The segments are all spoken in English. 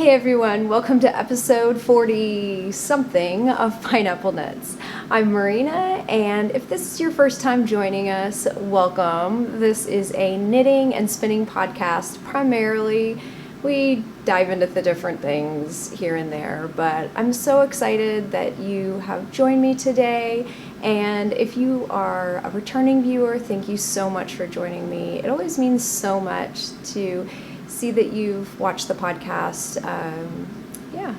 Hey everyone, welcome to episode 40 something of Pineapple Knits. I'm Marina, and if this is your first time joining us, welcome. This is a knitting and spinning podcast. Primarily, we dive into the different things here and there, but I'm so excited that you have joined me today. And if you are a returning viewer, thank you so much for joining me. It always means so much to see that you've watched the podcast.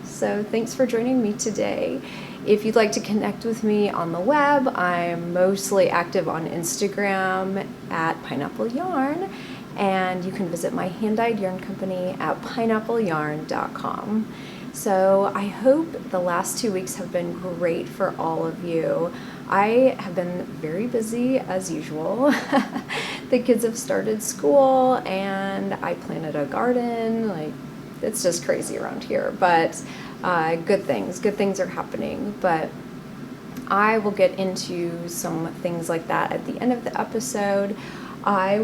So thanks for joining me today. If you'd like to connect with me on the web, I'm mostly active on Instagram at PineappleYarn, and you can visit my hand-dyed yarn company at pineappleyarn.com. So I hope the last 2 weeks have been great for all of you. I have been very busy as usual. The kids have started school and I planted a garden. Like, it's just crazy around here, but good things are happening. But I will get into some things like that at the end of the episode. I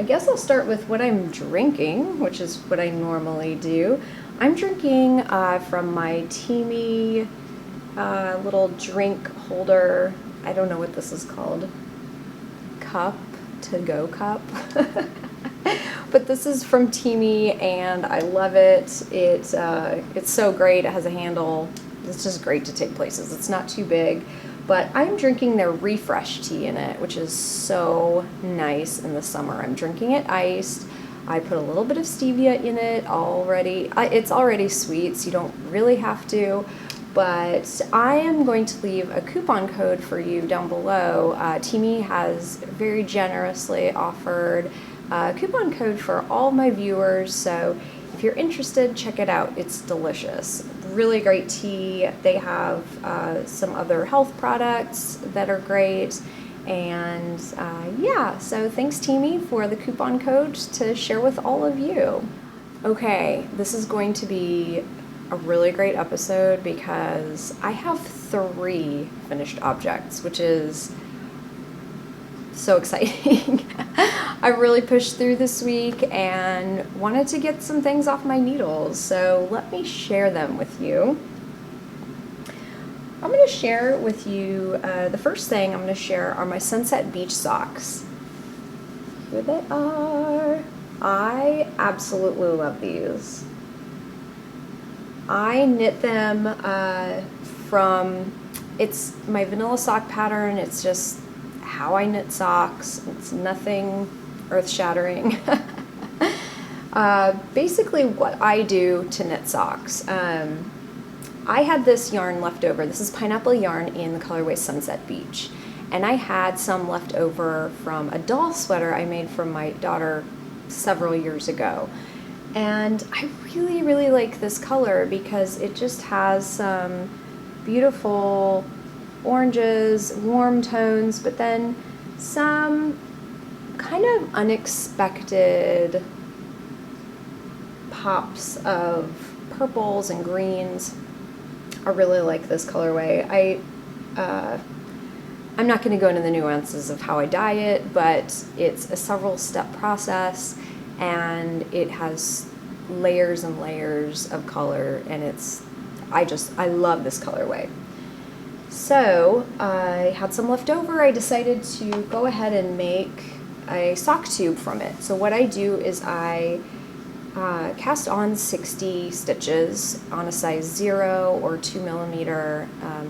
guess I'll start with what I'm drinking, which is what I normally do. I'm drinking from my Teami little drink holder. I don't know what this is called. To-go cup. But this is from Teami and I love it. It's so great. It has a handle. It's just great to take places. It's not too big. But I'm drinking their Refresh Tea in it, which is so nice in the summer. I'm drinking it iced. I put a little bit of stevia in it already. It's already sweet, so you don't really have to. But I am going to leave a coupon code for you down below. Teami has very generously offered a coupon code for all my viewers, so if you're interested, check it out. It's delicious. Really great tea. They have some other health products that are great. And so thanks Teami for the coupon code to share with all of you. Okay, this is going to be a really great episode because I have 3 finished objects, which is so exciting. I really pushed through this week and wanted to get some things off my needles, so let me share them with you. I'm going to share with you, the first thing I'm going to share are my Sunset Beach socks. Here they are. I absolutely love these. I knit them it's my vanilla sock pattern. It's just how I knit socks. It's nothing earth-shattering. Basically what I do to knit socks. I had this yarn left over. This is pineapple yarn in the colorway Sunset Beach. And I had some left over from a doll sweater I made for my daughter several years ago. And I really, really like this color because it just has some beautiful oranges, warm tones, but then some kind of unexpected pops of purples and greens. I really like this colorway. I'm not going to go into the nuances of how I dye it, but it's a several step process and it has layers and layers of color, and I love this colorway. So I had some left over. I decided to go ahead and make a sock tube from it. So what I do is I cast on 60 stitches on a size 0 or 2 millimeter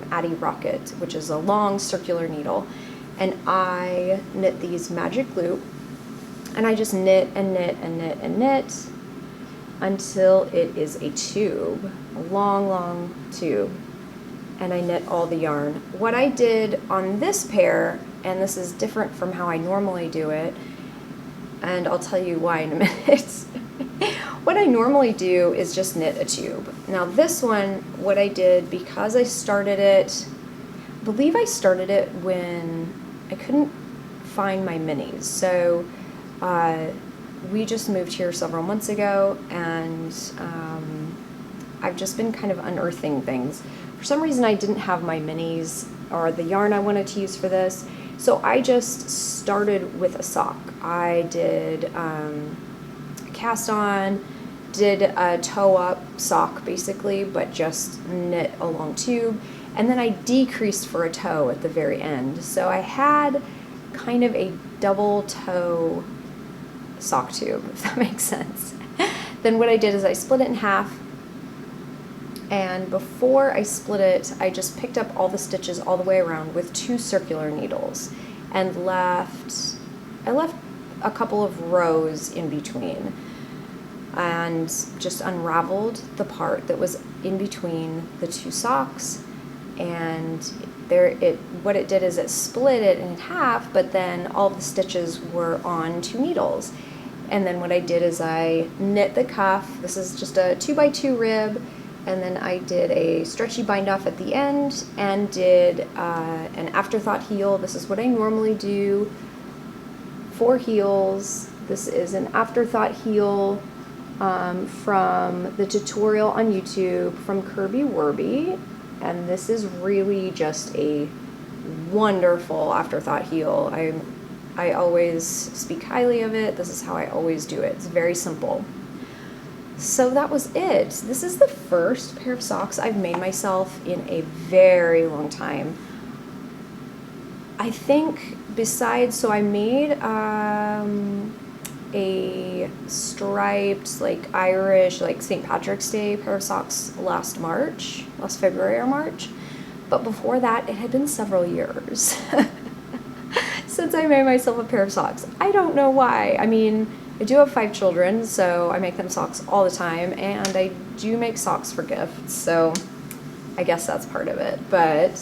Addi Rocket, which is a long circular needle, and I knit these magic loop, and I just knit and knit and knit and knit until it is a tube, a long, long tube, and I knit all the yarn. What I did on this pair, and this is different from how I normally do it, and I'll tell you why in a minute. What I normally do is just knit a tube. Now this one, what I did, because I started it, I believe I started it when I couldn't find my minis. So we just moved here several months ago, and I've just been kind of unearthing things. For some reason I didn't have my minis or the yarn I wanted to use for this, so I just started with a sock. I did cast on did a toe-up sock basically, but just knit a long tube, and then I decreased for a toe at the very end. So I had kind of a double toe sock tube, if that makes sense. Then what I did is I split it in half, and before I split it, I just picked up all the stitches all the way around with 2 circular needles, and I left a couple of rows in between, and just unraveled the part that was in between the 2 socks. And what it did is it split it in half, but then all the stitches were on 2 needles. And then what I did is I knit the cuff. This is just a 2x2 rib, and then I did a stretchy bind off at the end and did an afterthought heel. This is what I normally do for heels. This is an afterthought heel from the tutorial on YouTube from Kirby, and this is really just a wonderful afterthought heel. I always speak highly of it. This is how I always do it. It's very simple. So that was it. This is the first pair of socks I've made myself in a very long time. I think besides, so I made a striped, like Irish, like St. Patrick's Day pair of socks last February or March. But before that, it had been several years since I made myself a pair of socks. I don't know why. I mean, I do have 5 children, so I make them socks all the time, and I do make socks for gifts, so I guess that's part of it. But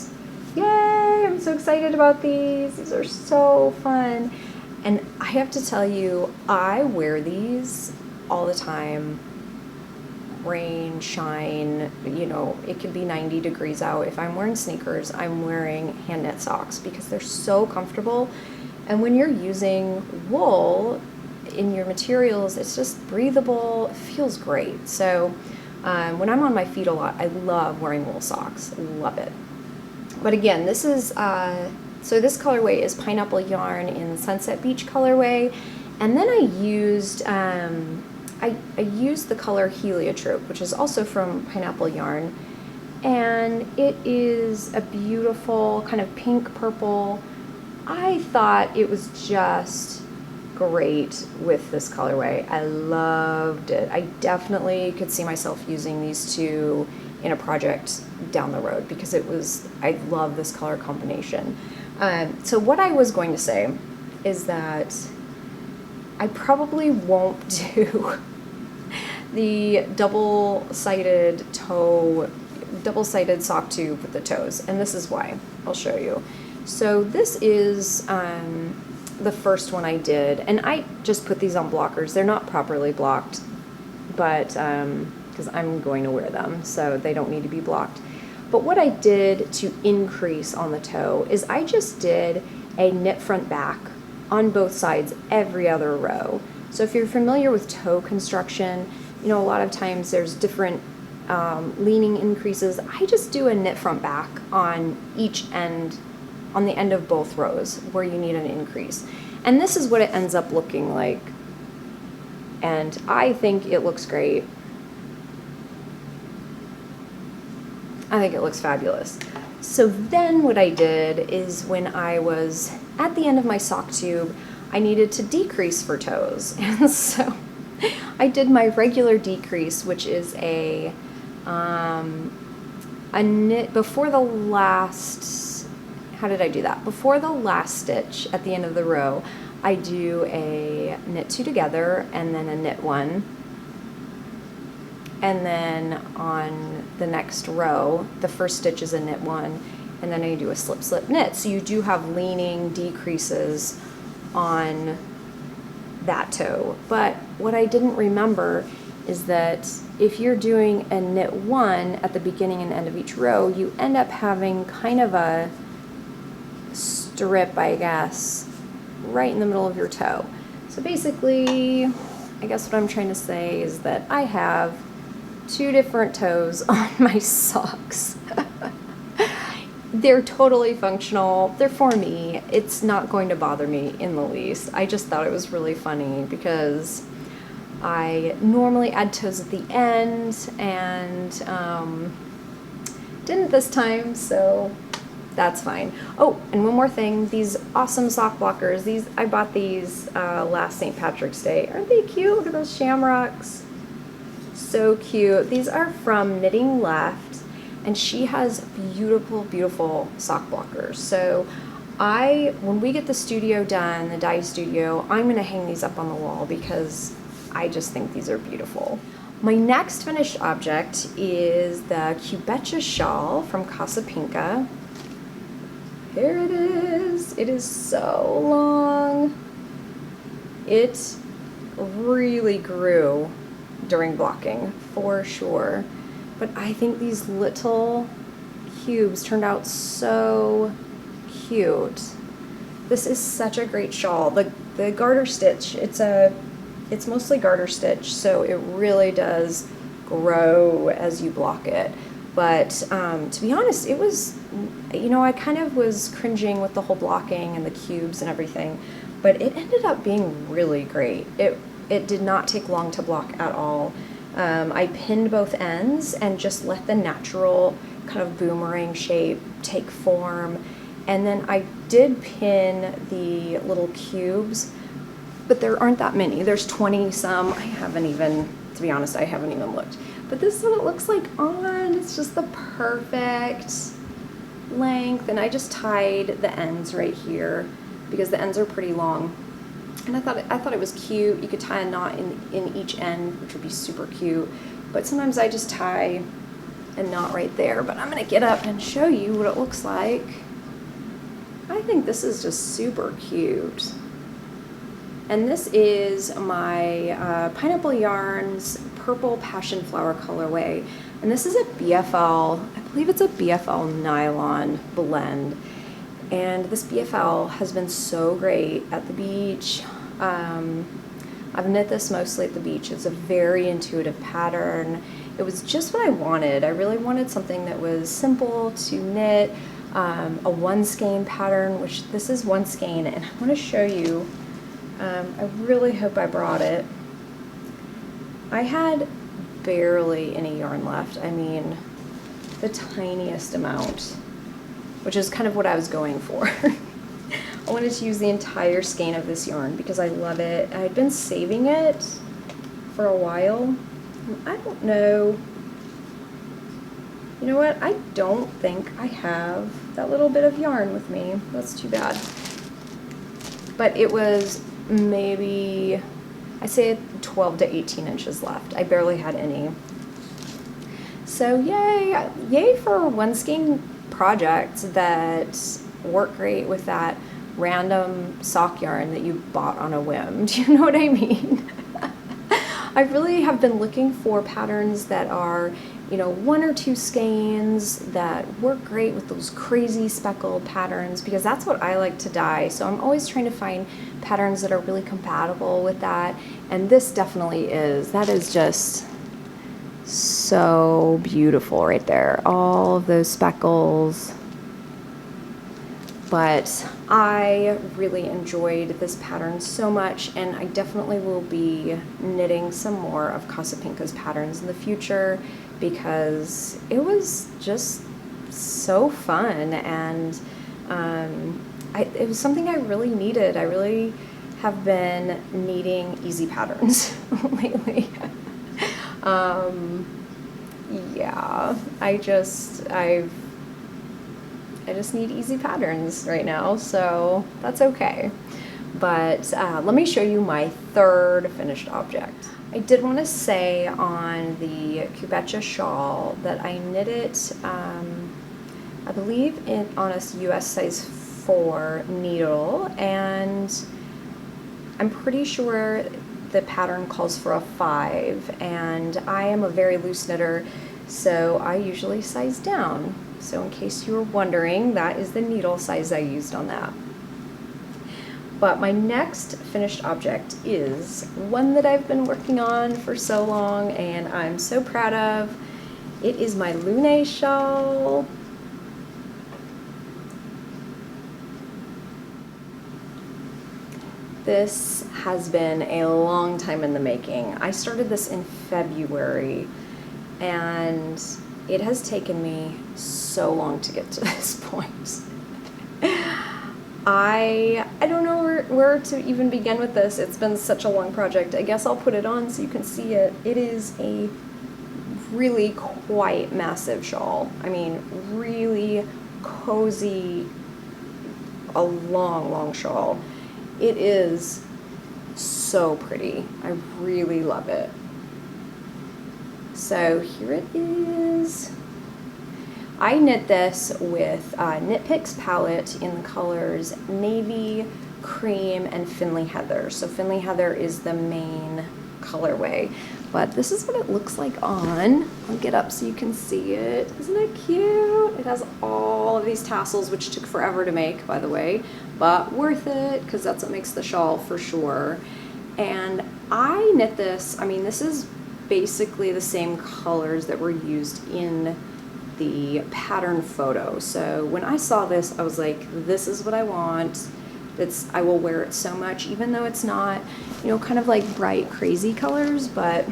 yay, I'm so excited about these. These are so fun. And I have to tell you, I wear these all the time. Rain, shine, you know, it could be 90 degrees out. If I'm wearing sneakers, I'm wearing hand knit socks because they're so comfortable. And when you're using wool in your materials, it's just breathable, it feels great. So when I'm on my feet a lot, I love wearing wool socks, I love it. But again, this is, so this colorway is Pineapple Yarn in Sunset Beach colorway. And then I used, I used the color Heliotrope, which is also from Pineapple Yarn, and it is a beautiful kind of pink purple. I thought it was just great with this colorway. I loved it. I definitely could see myself using these 2 in a project down the road because I love this color combination. So what I was going to say is that I probably won't do the double-sided sock tube with the toes, and this is why. I'll show you. So this is the first one I did, and I just put these on blockers. They're not properly blocked, but because I'm going to wear them, so they don't need to be blocked. But what I did to increase on the toe is I just did a knit front back on both sides every other row. So if you're familiar with toe construction, you know, a lot of times there's different leaning increases. I just do a knit front back on each end, on the end of both rows where you need an increase. And this is what it ends up looking like. And I think it looks great. I think it looks fabulous. So then what I did is when I was at the end of my sock tube, I needed to decrease for toes. And so I did my regular decrease, which is a knit before the last, how did I do that? Before the last stitch at the end of the row, I do a knit 2 together and then a knit 1. And then on the next row, the first stitch is a knit 1, and then I do a slip slip knit. So you do have leaning decreases on that toe. But what I didn't remember is that if you're doing a knit 1 at the beginning and end of each row, you end up having kind of a strip, I guess, right in the middle of your toe. So basically, I guess what I'm trying to say is that I have 2 different toes on my socks. They're totally functional. They're for me. It's not going to bother me in the least. I just thought it was really funny because I normally add toes at the end, and didn't this time, so that's fine. Oh, and one more thing, these awesome sock blockers. I bought these last St. Patrick's Day. Aren't they cute? Look at those shamrocks. So cute. These are from Knitting Left, and she has beautiful, beautiful sock blockers. So when we get the studio done, the dye studio, I'm gonna hang these up on the wall because I just think these are beautiful. My next finished object is the Cubetcha Shawl from Casapinka. Here it is. It is so long. It really grew during blocking, for sure. But I think these little cubes turned out so cute. This is such a great shawl. The garter stitch, it's mostly garter stitch, so it really does grow as you block it. But to be honest, it was, I kind of was cringing with the whole blocking and the cubes and everything, but it ended up being really great. It did not take long to block at all. I pinned both ends and just let the natural kind of boomerang shape take form. And then I did pin the little cubes, but there aren't that many. There's 20 some. To be honest, I haven't even looked. But this is what it looks like on. It's just the perfect length. And I just tied the ends right here because the ends are pretty long. And I thought it was cute. You could tie a knot in each end, which would be super cute. But sometimes I just tie a knot right there. But I'm gonna get up and show you what it looks like. I think this is just super cute. And this is my Pineapple Yarns Purple Passionflower colorway. And this is a BFL, I believe it's a BFL nylon blend. And this BFL has been so great at the beach. I've knit this mostly at the beach. It's a very intuitive pattern. It was just what I wanted. I really wanted something that was simple to knit, a one skein pattern, which this is one skein, and I want to show you. I really hope I brought it. I had barely any yarn left. I mean, the tiniest amount, which is kind of what I was going for. I wanted to use the entire skein of this yarn because I love it. I had been saving it for a while. I don't know. You know what? I don't think I have that little bit of yarn with me. That's too bad. But it was maybe, I say 12 to 18 inches left. I barely had any. So yay for one skein projects that work great with that random sock yarn that you bought on a whim. Do you know what I mean? I really have been looking for patterns that are, one or two skeins that work great with those crazy speckled patterns, because that's what I like to dye. So I'm always trying to find patterns that are really compatible with that. And this definitely is. That is just so beautiful right there. All of those speckles. But I really enjoyed this pattern so much, and I definitely will be knitting some more of Casapinka's patterns in the future because it was just so fun, and it was something I really needed. I really have been needing easy patterns lately. Yeah, I just need easy patterns right now, so that's okay. But let me show you my third finished object. I did want to say on the Cubetcha Shawl that I knit it, I believe, on a US size 4 needle, and I'm pretty sure the pattern calls for a 5, and I am a very loose knitter, so I usually size down. So in case you were wondering, that is the needle size I used on that. But my next finished object is one that I've been working on for so long and I'm so proud of. It is my Lunae Shawl. This has been a long time in the making. I started this in February, and it has taken me so long to get to this point. I don't know where to even begin with this. It's been such a long project. I guess I'll put it on so you can see it. It is a really quite massive shawl. I mean, really cozy, a long shawl. It is so pretty. I really love it. So here it is. I knit this with Knit Picks palette in the colors Navy, Cream, and Finnley Heather. So Finnley Heather is the main colorway. But this is what it looks like on. I'll get up so you can see it. Isn't it cute? It has all of these tassels, which took forever to make, by the way, but worth it, because that's what makes the shawl for sure. And I knit this, I mean, this is basically the same colors that were used in the pattern photo. So when I saw this, I was like, this is what I want. I will wear it so much, even though it's not, you know, kind of like bright, crazy colors, but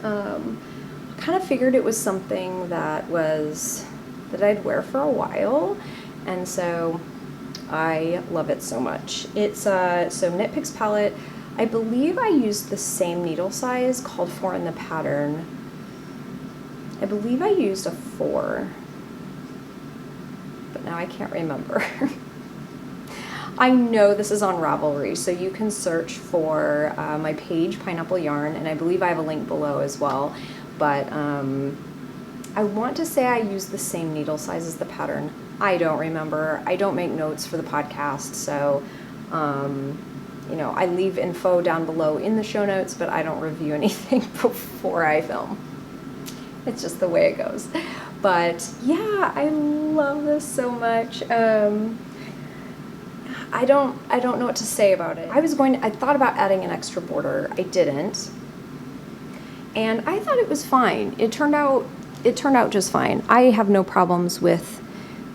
kind of figured it was something that I'd wear for a while, and so I love it so much. It's so Knit Picks palette. I believe I used the same needle size called for in the pattern. I believe I used a 4, but now I can't remember. I know this is on Ravelry, so you can search for my page, Pineapple Yarn, and I believe I have a link below as well. But I want to say I used the same needle size as the pattern. I don't remember. I don't make notes for the podcast, so you know, I leave info down below in the show notes, but I don't review anything before I film. It's just the way it goes. But yeah, I love this so much. I don't know what to say about it. I thought about adding an extra border. I didn't. And I thought it was fine. It turned out just fine. I have no problems with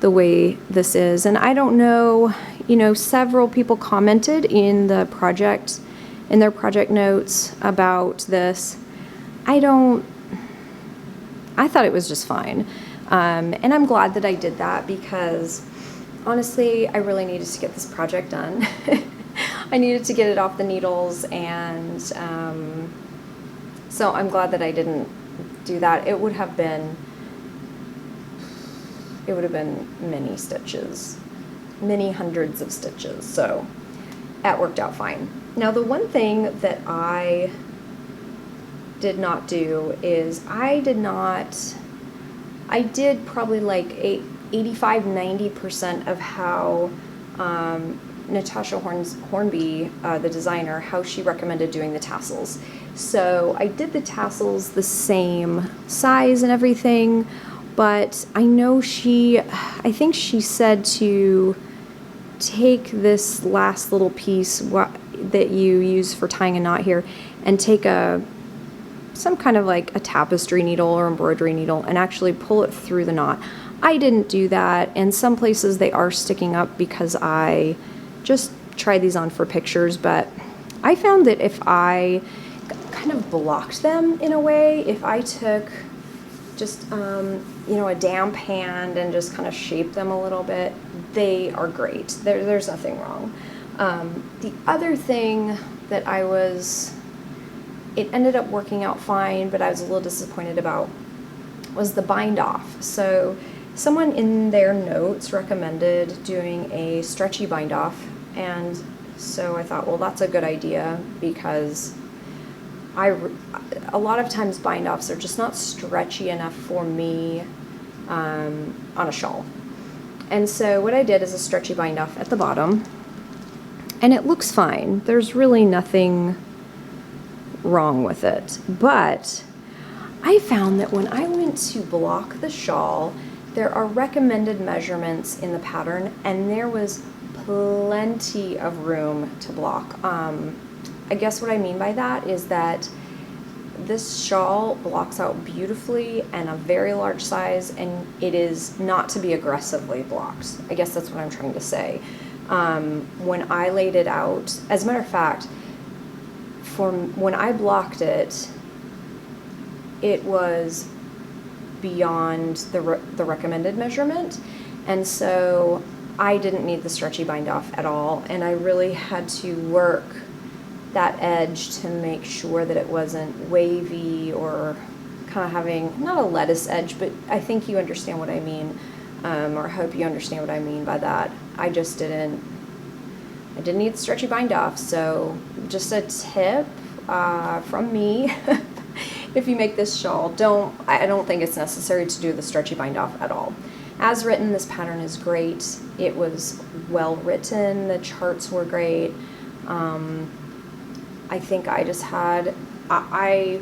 the way this is. And I don't know, you know, several people commented in their project notes about this. I thought it was just fine. And I'm glad that I did that, because honestly, I really needed to get this project done. I needed to get it off the needles, and so I'm glad that I didn't do that. It would have been many stitches, many hundreds of stitches, so that worked out fine. Now, the one thing that I did not do is I did probably like 85–90% of how Natasja Hornby, the designer, how she recommended doing the tassels. So I did the tassels the same size and everything, but I know I think she said to take this last little piece that you use for tying a knot here and take some kind of like a tapestry needle or embroidery needle and actually pull it through the knot. I didn't do that, and some places they are sticking up because I just tried these on for pictures, but I found that if I kind of blocked them in a way, if I took just you know, a damp hand and just kind of shaped them a little bit, they are great. There's nothing wrong. The other thing that it ended up working out fine, but I was a little disappointed about, was the bind off. So someone in their notes recommended doing a stretchy bind off, and so I thought, well, that's a good idea, because a lot of times bind offs are just not stretchy enough for me on a shawl. And so what I did is a stretchy bind off at the bottom, and it looks fine. There's really nothing wrong with it. But I found that when I went to block the shawl, there are recommended measurements in the pattern, and there was plenty of room to block. I guess what I mean by that is that this shawl blocks out beautifully and a very large size, and it is not to be aggressively blocked. I guess that's what I'm trying to say. When I laid it out, as a matter of fact, when I blocked it, it was beyond the recommended measurement, and so I didn't need the stretchy bind off at all, and I really had to work that edge to make sure that it wasn't wavy or kind of having, not a lettuce edge, but I think you understand what I mean, or I hope you understand what I mean by that. I didn't need the stretchy bind off, so just a tip from me, if you make this shawl, I don't think it's necessary to do the stretchy bind off at all. As written, this pattern is great. It was well written, the charts were great. I think I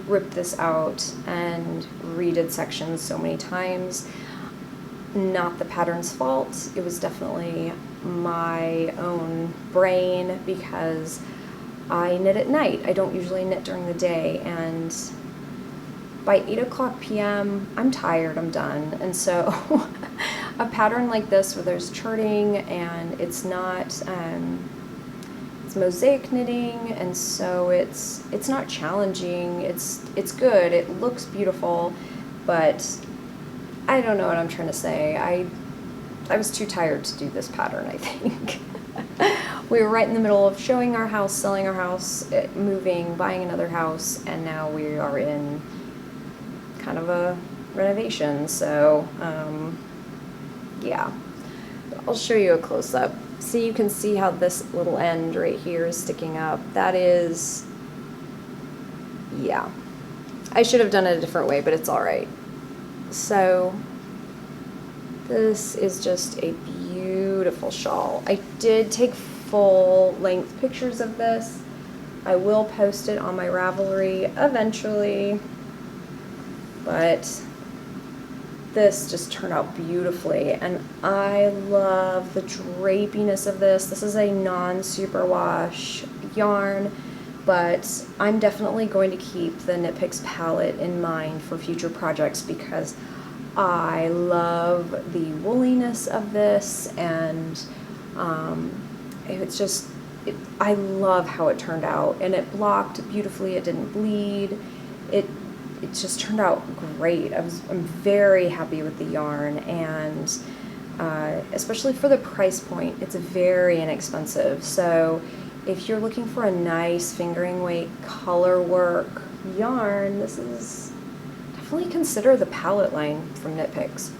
ripped this out and redid sections so many times. Not the pattern's fault. It was definitely my own brain because I knit at night. I don't usually knit during the day, and by 8:00 p.m. I'm tired, I'm done. And so a pattern like this where there's charting and it's not, it's mosaic knitting, and so it's not challenging, it's good, it looks beautiful, but I don't know what I'm trying to say. I was too tired to do this pattern, I think. We were right in the middle of showing our house, selling our house, moving, buying another house, and now we are in kind of a renovation, so yeah. I'll show you a close-up so you can see how this little end right here is sticking up. That is, yeah. I should have done it a different way, but it's all right. So this is just a beautiful shawl. I did take full-length pictures of this. I will post it on my Ravelry eventually, but this just turned out beautifully, and I love the drapiness of this. This is a non-superwash yarn, but I'm definitely going to keep the Knit Picks palette in mind for future projects because I love the wooliness of this, and it's just, I love how it turned out, and it blocked beautifully, it didn't bleed, it just turned out great. I'm very happy with the yarn, and especially for the price point, it's very inexpensive. So if you're looking for a nice fingering weight color work yarn, this is definitely, consider the palette line from Knit Picks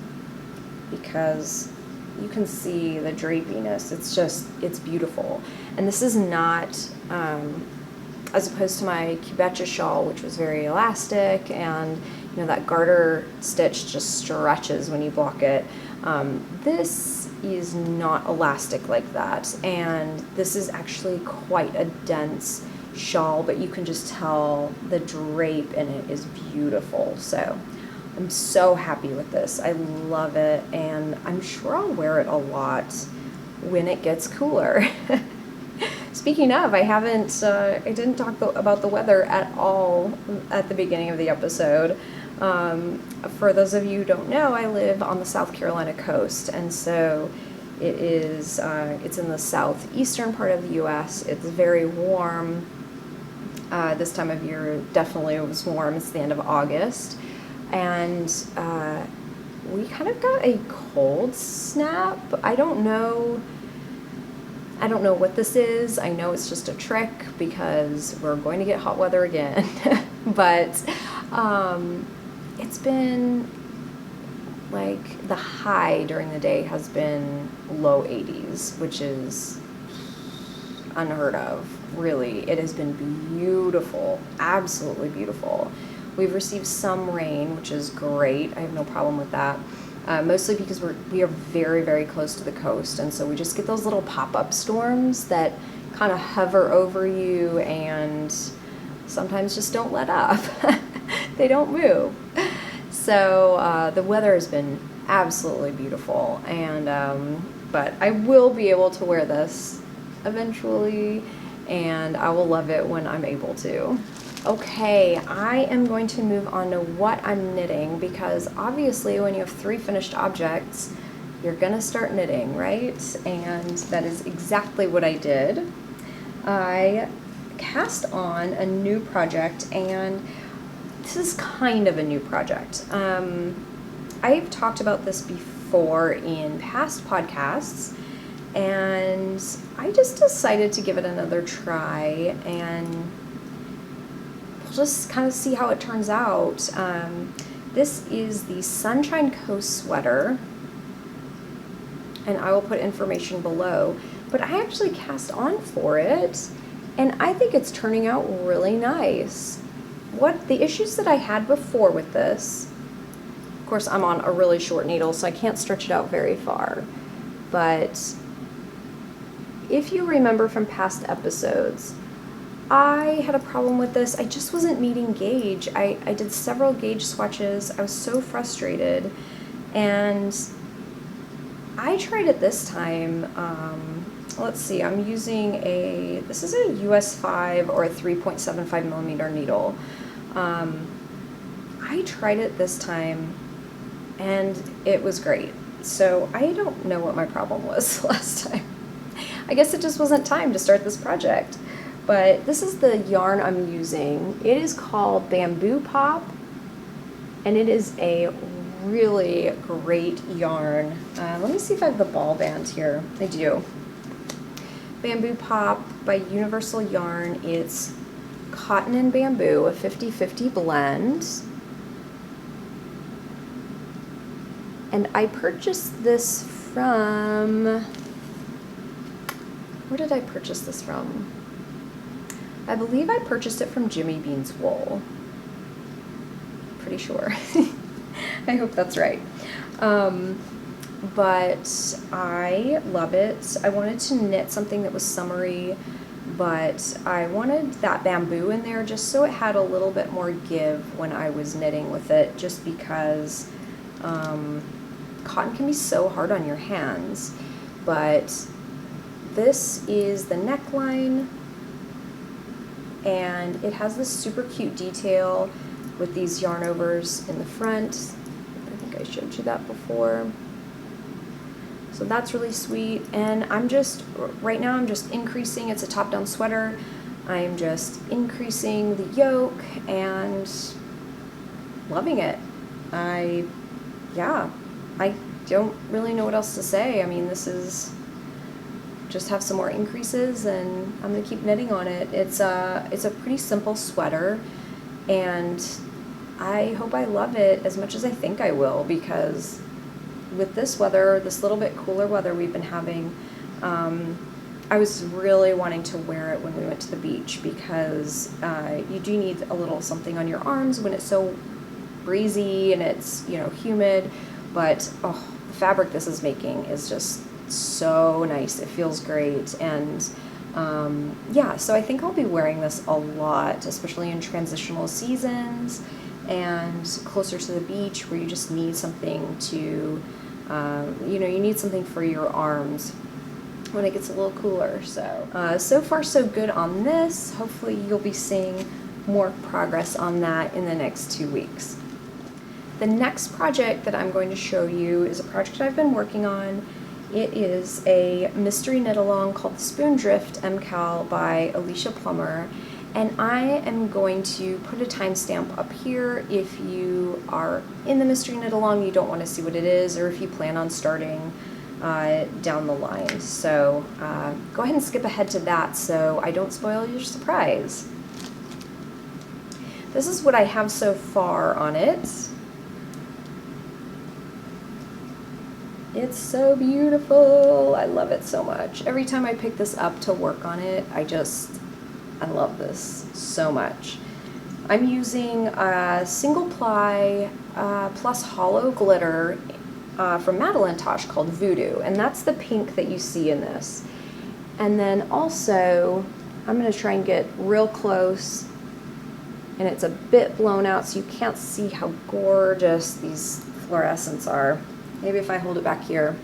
because you can see the drapiness. It's beautiful. And this is not, as opposed to my Cubetcha Shawl, which was very elastic, and you know that garter stitch just stretches when you block it. This is not elastic like that, and this is actually quite a dense shawl, but you can just tell the drape in it is beautiful. So I'm so happy with this. I love it, and I'm sure I'll wear it a lot when it gets cooler. Speaking of, I didn't talk about the weather at all at the beginning of the episode. For those of you who don't know, I live on the South Carolina coast, and so it's in the southeastern part of the U.S. It's very warm. This time of year definitely it was warm. It's the end of August, and we kind of got a cold snap. I don't know what this is. I know it's just a trick because we're going to get hot weather again. But it's been like the high during the day has been low 80s, which is unheard of. Really, it has been beautiful, absolutely beautiful. We've received some rain, which is great. I have no problem with that. Mostly because we are very, very close to the coast, and so we just get those little pop-up storms that kind of hover over you and sometimes just don't let up. They don't move. So the weather has been absolutely beautiful, and but I will be able to wear this eventually, and I will love it when I'm able to. Okay, I am going to move on to what I'm knitting, because obviously when you have 3 finished objects, you're gonna start knitting, right? And that is exactly what I did. I cast on a new project, and this is kind of a new project. I've talked about this before in past podcasts, and I just decided to give it another try, and we'll just kind of see how it turns out. This is the Sunshine Coast sweater, and I will put information below, but I actually cast on for it, and I think it's turning out really nice. What the issues that I had before with this, of course I'm on a really short needle, so I can't stretch it out very far, but if you remember from past episodes, I had a problem with this. I just wasn't meeting gauge. I did several gauge swatches. I was so frustrated, and I tried it this time. Let's see, I'm using this is a US 5 or a 3.75 millimeter needle. I tried it this time, and it was great. So I don't know what my problem was last time. I guess it just wasn't time to start this project. But this is the yarn I'm using. It is called Bamboo Pop, and it is a really great yarn. Let me see if I have the ball band here. I do. Bamboo Pop by Universal Yarn. It's cotton and bamboo, a 50-50 blend. And I purchased this from, where did I purchase this from? I believe I purchased it from Jimmy Bean's Wool. Pretty sure. I hope that's right. But I love it. I wanted to knit something that was summery, but I wanted that bamboo in there just so it had a little bit more give when I was knitting with it, just because cotton can be so hard on your hands. But this is the neckline, and it has this super cute detail with these yarn overs in the front. I think I showed you that before. So that's really sweet, and right now I'm just increasing. It's a top-down sweater. I'm just increasing the yoke and loving it. I don't really know what else to say. I mean, this is just have some more increases, and I'm gonna keep knitting on it. It's a pretty simple sweater, and I hope I love it as much as I think I will, because with this weather, this little bit cooler weather we've been having, I was really wanting to wear it when we went to the beach, because you do need a little something on your arms when it's so breezy and it's, you know, humid. But oh, the fabric this is making is just so nice. It feels great, and yeah, so I think I'll be wearing this a lot, especially in transitional seasons and closer to the beach, where you just need something to, you know, you need something for your arms when it gets a little cooler. So, so far so good on this. Hopefully you'll be seeing more progress on that in the next 2 weeks. The next project that I'm going to show you is a project I've been working on. It is a mystery knit-along called the Spoondrift MKAL by ALICIA PLUMMER, and I am going to put a timestamp up here if you are in the mystery knit-along, you don't want to see what it is, or if you plan on starting down the line. So go ahead and skip ahead to that so I don't spoil your surprise. This is what I have so far on it. It's so beautiful. I love it so much. Every time I pick this up to work on it, I love this so much. I'm using single ply plus hollow glitter from Natasja called Voodoo, and that's the pink that you see in this. And then also, I'm going to try and get real close, and it's a bit blown out so you can't see how gorgeous these fluorescents are. Maybe if I hold it back here.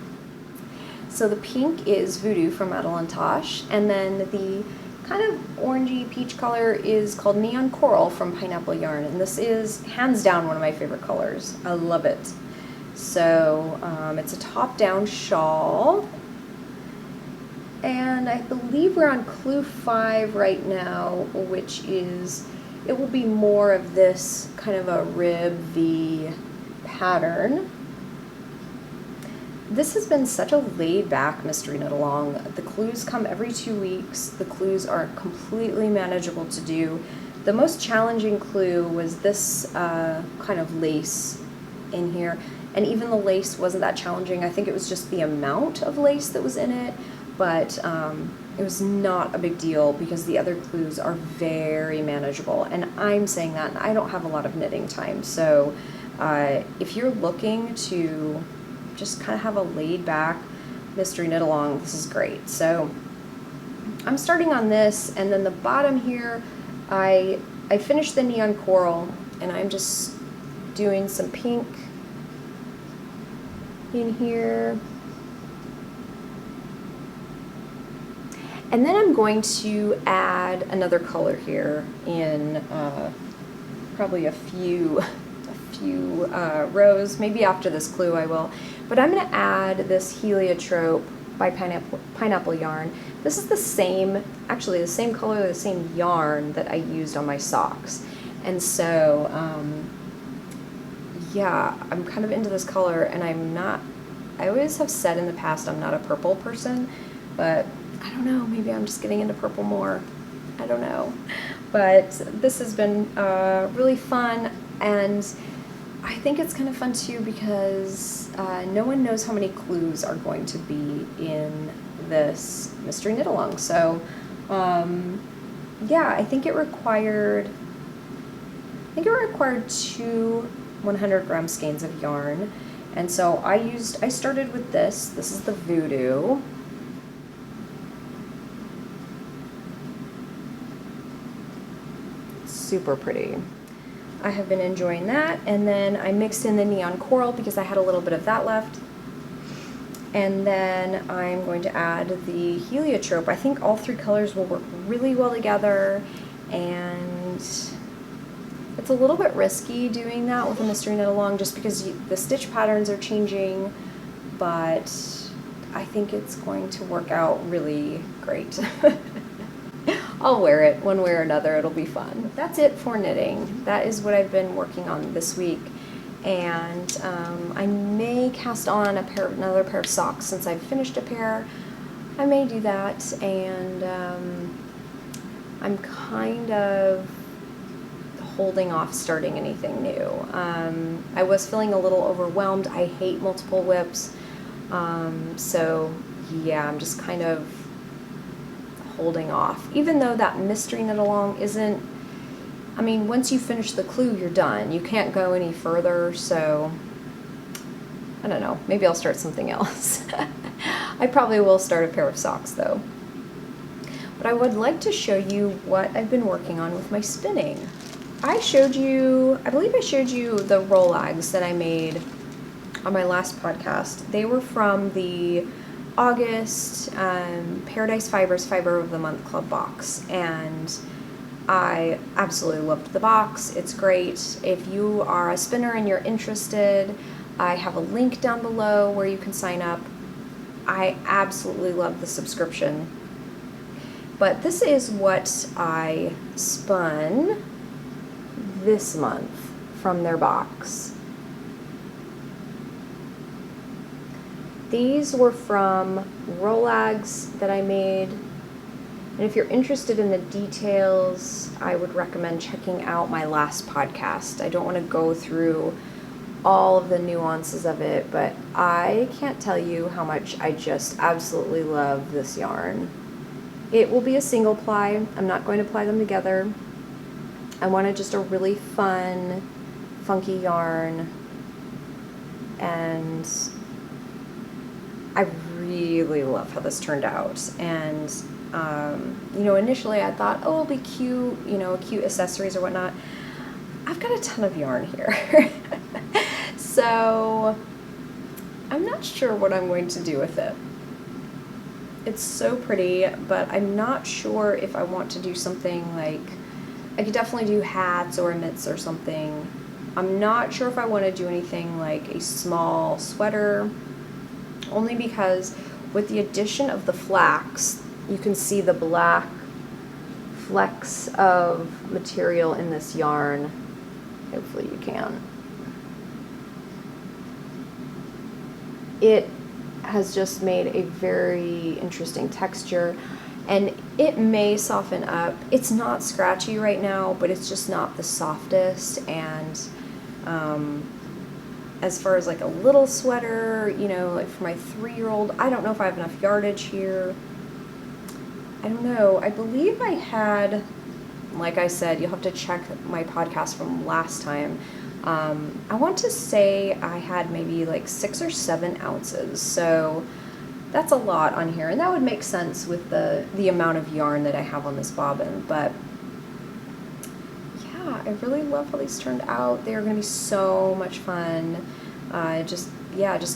So the pink is Voodoo from Natasja, and then the kind of orangey peach color is called Neon Coral from PINEAPPLEYARN, and this is hands down one of my favorite colors. I love it. So it's a top-down shawl, and I believe we're on clue 5 right now, which is, it will be more of this kind of a rib V pattern. This has been such a laid-back mystery knit along. The clues come every 2 weeks. The clues are completely manageable to do. The most challenging clue was this kind of lace in here, and even the lace wasn't that challenging. I think it was just the amount of lace that was in it, but it was not a big deal because the other clues are very manageable, and I'm saying that, and I don't have a lot of knitting time, so if you're looking to just kind of have a laid-back mystery knit along, this is great. So I'm starting on this, and then the bottom here, I finished the neon coral, and I'm just doing some pink in here. And then I'm going to add another color here in probably a few rows. Maybe after this clue I will. But I'm going to add this Heliotrope by Pineapple Yarn. This is the same, actually the same color, the same yarn that I used on my socks. And so, yeah, I'm kind of into this color, and I'm not, I always have said in the past I'm not a purple person, but I don't know, maybe I'm just getting into purple more. I don't know. But this has been really fun, and I think it's kind of fun too because no one knows how many clues are going to be in this mystery knit along. So yeah, I think it required 2 100-gram skeins of yarn, and so I started with this. This is the Voodoo. Super pretty. I have been enjoying that, and then I mixed in the neon coral because I had a little bit of that left. And then I'm going to add the Heliotrope. I think all 3 colors will work really well together, and it's a little bit risky doing that with a mystery knit along just because the stitch patterns are changing, but I think it's going to work out really great. I'll wear it one way or another, it'll be fun. That's it for knitting. That is what I've been working on this week. And I may cast on another pair of socks since I've finished a pair. I may do that, and I'm kind of holding off starting anything new. I was feeling a little overwhelmed. I hate multiple whips, so yeah, I'm just kind of holding off. Even though that mystery knit along isn't, I mean, once you finish the clue, you're done. You can't go any further, so I don't know. Maybe I'll start something else. I probably will start a pair of socks, though. But I would like to show you what I've been working on with my spinning. I believe I showed you the rollags that I made on my last podcast. They were from the August Paradise Fibers Fiber of the Month Club box, and I absolutely loved the box. It's great. If you are a spinner and you're interested, I have a link down below where you can sign up. I absolutely love the subscription. But this is what I spun this month from their box. These were from rollags that I made, and if you're interested in the details, I would recommend checking out my last podcast. I don't want to go through all of the nuances of it, but I can't tell you how much I just absolutely love this yarn. It will be a single ply. I'm not going to ply them together. I wanted just a really fun, funky yarn, and I really love how this turned out. And you know, initially I thought, oh, it'll be cute, you know, cute accessories or whatnot. I've got a ton of yarn here. So I'm not sure what I'm going to do with it. It's so pretty, but I'm not sure if I want to do something like, I could definitely do hats or mitts or something. I'm not sure if I want to do anything like a small sweater, only because with the addition of the flax, you can see the black flecks of material in this yarn. Hopefully you can. It has just made a very interesting texture, and it may soften up. It's not scratchy right now, but it's just not the softest. And as far as like a little sweater, you know, like for my 3-year-old, I don't know if I have enough yardage here. I don't know. I believe I had, like I said, you'll have to check my podcast from last time. I want to say I had maybe like 6 or 7 ounces, so that's a lot on here, and that would make sense with the amount of yarn that I have on this bobbin. But yeah, I really love how these turned out. They are going to be so much fun. Just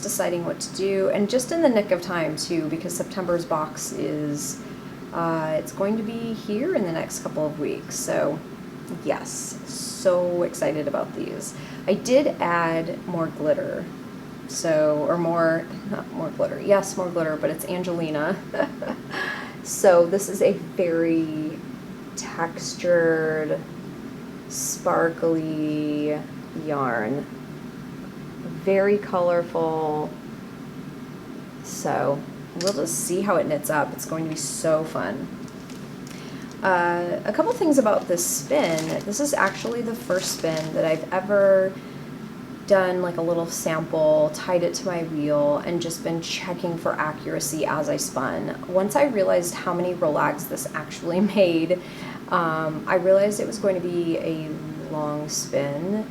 deciding what to do, and just in the nick of time too, because September's box is it's going to be here in the next couple of weeks. So yes, so excited about these. I did add more glitter, not more glitter, yes, more glitter, but it's Angelina. So this is a very textured, sparkly yarn, very colorful. So we'll just see how it knits up. It's going to be so fun. A couple things about this spin. This is actually the first spin that I've ever done like a little sample, tied it to my wheel, and just been checking for accuracy as I spun. Once I realized how many rolags this actually made, I realized it was going to be a long spin,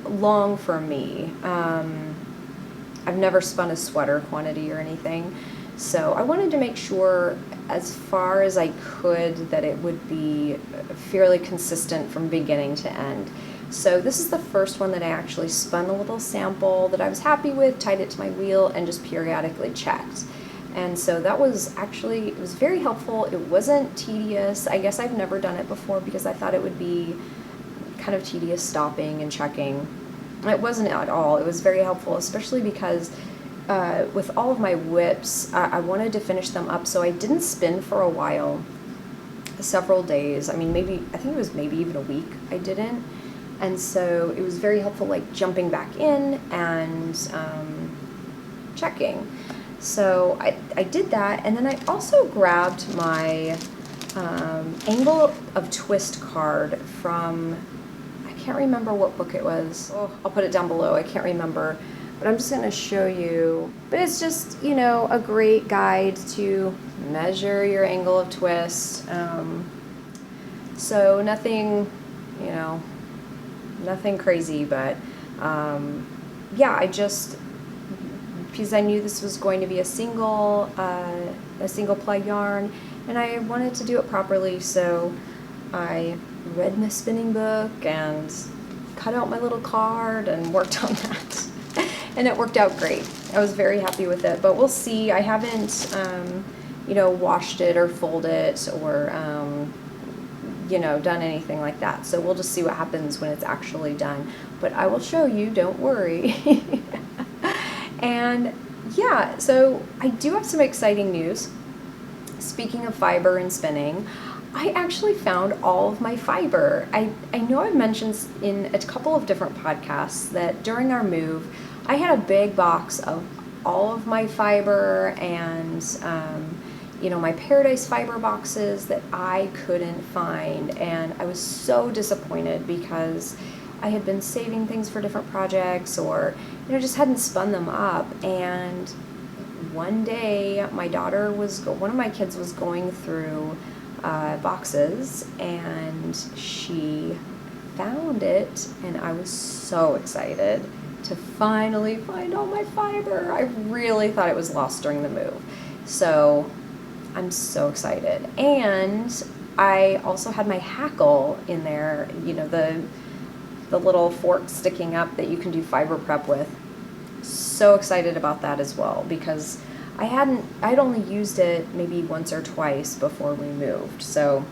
long for me. I've never spun a sweater quantity or anything, so I wanted to make sure as far as I could that it would be fairly consistent from beginning to end. So this is the first one that I actually spun a little sample that I was happy with, tied it to my wheel, and just periodically checked. And so that was actually, it was very helpful. It wasn't tedious. I guess I've never done it before because I thought it would be kind of tedious stopping and checking. It wasn't at all. It was very helpful, especially because with all of my whips, I wanted to finish them up, so I didn't spin for a while, several days. I mean, I think it was maybe even a week I didn't. And so it was very helpful, like jumping back in and checking. So I did that, and then I also grabbed my angle of twist card from, I can't remember what book it was. Oh, I'll put it down below. I can't remember. But I'm just going to show you. But it's just, you know, a great guide to measure your angle of twist. So nothing, you know, nothing crazy, but yeah, because I knew this was going to be a single ply yarn, and I wanted to do it properly, so I read my spinning book and cut out my little card and worked on that. And it worked out great. I was very happy with it, but we'll see. I haven't, you know, washed it or folded it or, you know, done anything like that. So we'll just see what happens when it's actually done. But I will show you, don't worry. And yeah, so I do have some exciting news. Speaking of fiber and spinning, I actually found all of my fiber. I know I've mentioned in a couple of different podcasts that during our move, I had a big box of all of my fiber and, you know, my Paradise fiber boxes that I couldn't find. And I was so disappointed because I had been saving things for different projects, or, you know, just hadn't spun them up. And one day my daughter one of my kids was going through boxes, and she found it, and I was so excited to finally find all my fiber. I really thought it was lost during the move. So I'm so excited. And I also had my hackle in there, you know, the little fork sticking up that you can do fiber prep with. So excited about that as well, because I'd only used it maybe once or twice before we moved. So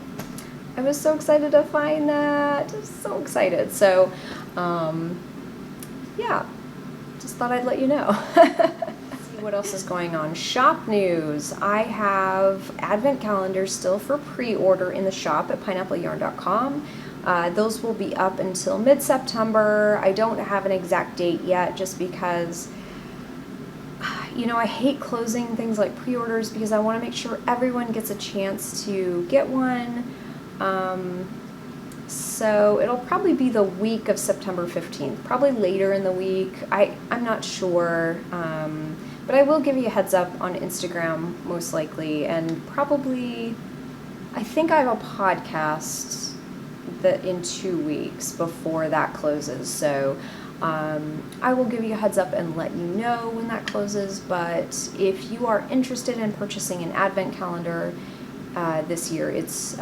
I was so excited to find that. I was so excited. So yeah, just thought I'd let you know. See what else is going on. Shop news. I have advent calendars still for pre-order in the shop at pineappleyarn.com. Those will be up until mid-September. I don't have an exact date yet just because, you know, I hate closing things like pre-orders because I want to make sure everyone gets a chance to get one. So it'll probably be the week of September 15th, probably later in the week. I'm not sure, but I will give you a heads up on Instagram most likely, and probably, I think I have a podcast that in 2 weeks before that closes. So I will give you a heads up and let you know when that closes. But if you are interested in purchasing an advent calendar this year, it's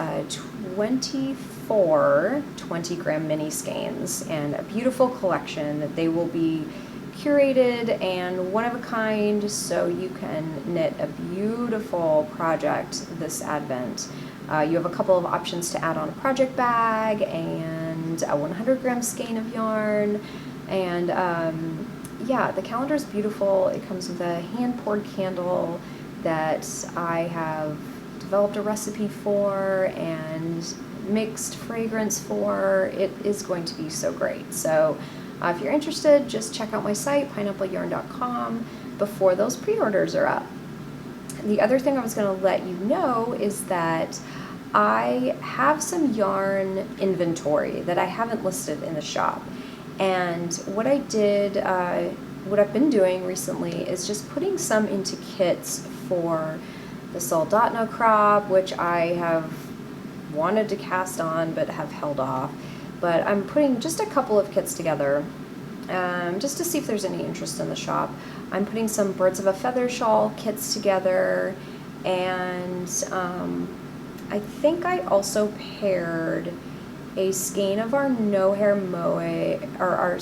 24 20-gram mini skeins and a beautiful collection that they will be curated and one of a kind, so you can knit a beautiful project this advent. You have a couple of options to add on a project bag and a 100-gram skein of yarn. And yeah, the calendar is beautiful. It comes with a hand-poured candle that I have developed a recipe for and mixed fragrance for. It is going to be so great. So if you're interested, just check out my site, pineappleyarn.com, before those pre-orders are up. The other thing I was going to let you know is that I have some yarn inventory that I haven't listed in the shop. And what I did, what I've been doing recently is just putting some into kits for the Soldatno crop, which I have wanted to cast on but have held off. But I'm putting just a couple of kits together just to see if there's any interest in the shop. I'm putting some Birds of a Feather shawl kits together, and I think I also paired a skein of our No-Hair Moe, or our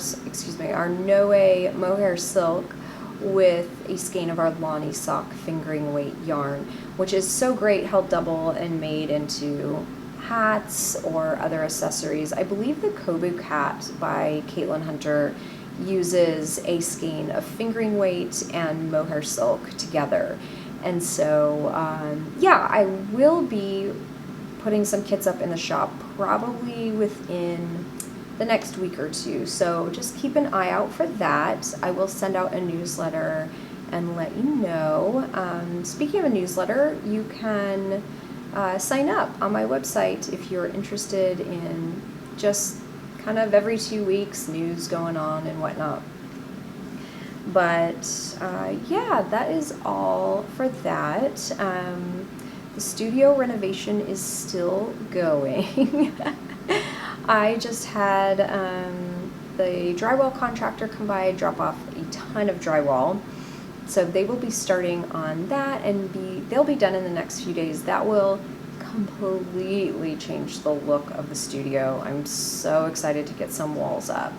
Noe Mohair Silk with a skein of our Lonnie Sock fingering weight yarn, which is so great, held double and made into hats or other accessories. I believe the Kobu Cat by Caitlin Hunter uses a skein of fingering weight and mohair silk together. And so, yeah, I will be putting some kits up in the shop probably within the next week or two. So just keep an eye out for that. I will send out a newsletter and let you know. Speaking of a newsletter, you can sign up on my website if you're interested in just kind of every 2 weeks news going on and whatnot. But yeah, that is all for that. The studio renovation is still going. I just had the drywall contractor come by, drop off a ton of drywall. So they will be starting on that, and they'll be done in the next few days. That will completely change the look of the studio. I'm so excited to get some walls up.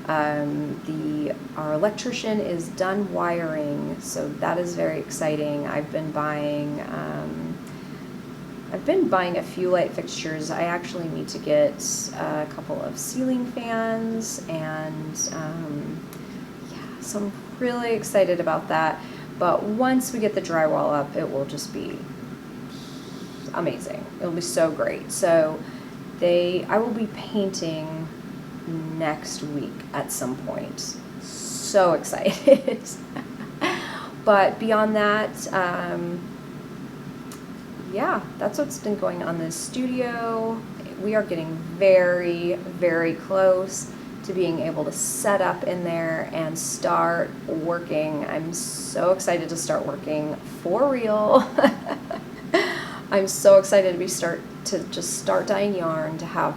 Our electrician is done wiring, so that is very exciting. I've been buying a few light fixtures. I actually need to get a couple of ceiling fans, and yeah, so I'm really excited about that. But once we get the drywall up, it will just be amazing. It'll be so great. So I will be painting next week at some point. So excited. But beyond that, yeah, that's what's been going on in the studio. We are getting very, very close to being able to set up in there and start working. I'm so excited to start working for real. I'm so excited to just start dyeing yarn, to have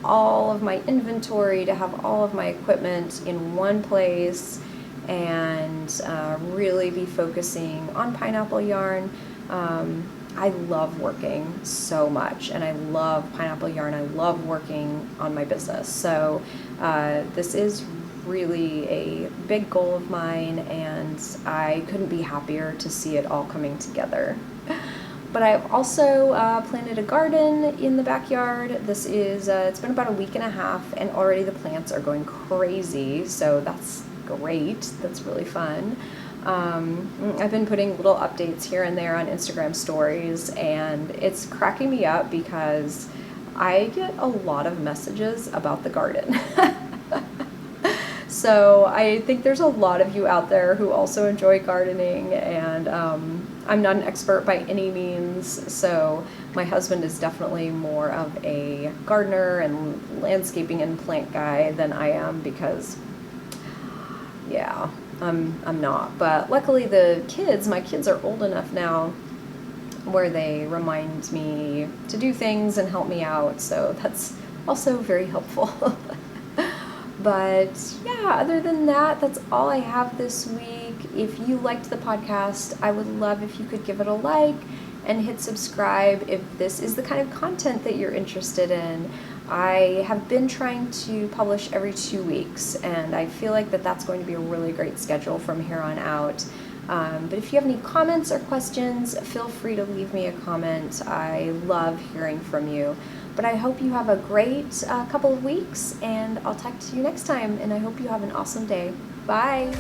all of my inventory, to have all of my equipment in one place, and really be focusing on pineapple yarn. I love working so much, and I love pineapple yarn. I love working on my business. So this is really a big goal of mine, and I couldn't be happier to see it all coming together. But I've also planted a garden in the backyard. This is, it's been about a week and a half, and already the plants are going crazy, so that's great. That's really fun. I've been putting little updates here and there on Instagram stories, and it's cracking me up because I get a lot of messages about the garden. So I think there's a lot of you out there who also enjoy gardening, and I'm not an expert by any means, so my husband is definitely more of a gardener and landscaping and plant guy than I am, because yeah, I'm not. But luckily my kids are old enough now where they remind me to do things and help me out, so that's also very helpful. But yeah, other than that, that's all I have this week. If you liked the podcast, I would love if you could give it a like and hit subscribe if this is the kind of content that you're interested in. I have been trying to publish every 2 weeks, and I feel like that's going to be a really great schedule from here on out. But if you have any comments or questions, feel free to leave me a comment. I love hearing from you. But I hope you have a great couple of weeks, and I'll talk to you next time, and I hope you have an awesome day. Bye!